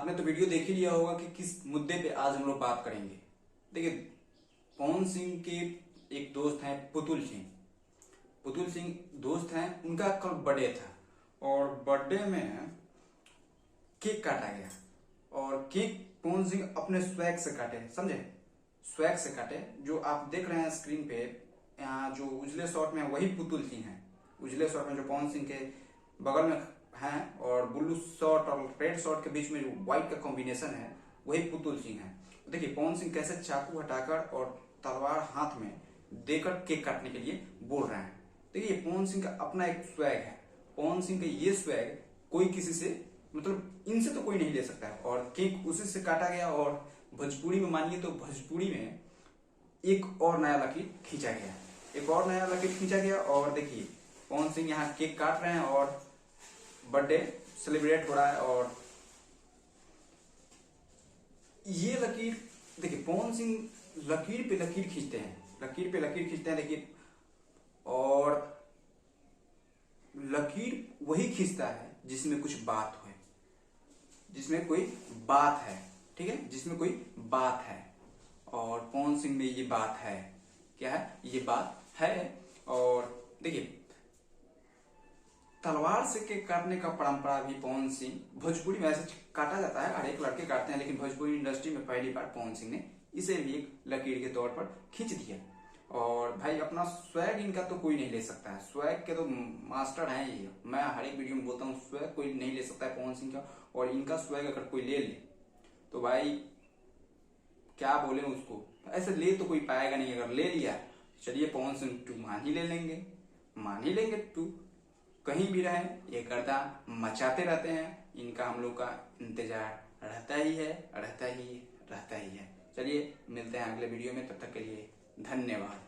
आपने तो वीडियो देख ही लिया होगा कि किस मुद्दे पे आज हम लोग बात करेंगे। देखिए, पवन सिंह के एक दोस्त हैं पुतुल सिंह। पुतुल सिंह दोस्त हैं, उनका कल बर्थडे था और बर्थडे में केक काटा गया। और केक पवन सिंह अपने स्वैग से काटे, समझे, स्वैग से काटे। जो आप देख रहे हैं स्क्रीन पे, यहाँ जो उजले शॉट में वही पुतुल सिंह है। उजले शॉट में जो पवन सिंह के बगल में हैं और ब्लू शॉट और रेड शॉट के बीच में जो व्हाइट का कॉम्बिनेशन है वही पुतुल सिंह है। देखिए पवन सिंह कैसे चाकू हटाकर और तलवार हाथ में देकर केक काटने के लिए बोल रहे हैं। देखिए पवन सिंह का अपना एक स्वैग है। पवन सिंह का ये स्वैग कोई किसी से, मतलब इनसे तो कोई नहीं ले सकता है। और केक उसी से काटा गया। और भोजपुरी में मानिए तो भोजपुरी में एक और नया लकीर खींचा गया, एक और नया लकीर खींचा गया। और देखिए पवन सिंह यहाँ केक काट रहे हैं और बर्थडे सेलिब्रेट हो रहा है। और ये लकीर, देखिए पवन सिंह लकीर पे लकीर खींचते हैं, लकीर पे लकीर खींचते हैं। देखिए, और लकीर वही खींचता है जिसमें कुछ बात हो, जिसमें कोई बात है, ठीक है, जिसमें कोई बात है। और पवन सिंह में ये बात है, क्या है, ये बात है। और देखिए तलवार से केक काटने का परंपरा भी पवन सिंह, भोजपुरी में ऐसे काटा जाता है, हर एक लड़के काटते हैं, लेकिन भोजपुरी इंडस्ट्री में पहली बार पवन सिंह ने इसे भी एक लकीर के तौर पर खींच दिया। और भाई अपना स्वैग इनका तो कोई नहीं ले सकता है, स्वैग के तो मास्टर हैं ये। मैं हर एक वीडियो में बोलता हूँ स्वैग कोई नहीं ले सकता है पवन सिंह का। और इनका स्वैग अगर कोई ले ले तो भाई क्या बोले उसको, ऐसे ले तो कोई पाएगा नहीं। अगर ले लिया, चलिए पवन सिंह 2 मान ही ले लेंगे, मान ही लेंगे 2। कहीं भी रहें ये गर्दा मचाते रहते हैं, इनका हम लोग का इंतजार रहता ही है, रहता ही रहता ही है। चलिए मिलते हैं अगले वीडियो में, तब तक के लिए धन्यवाद।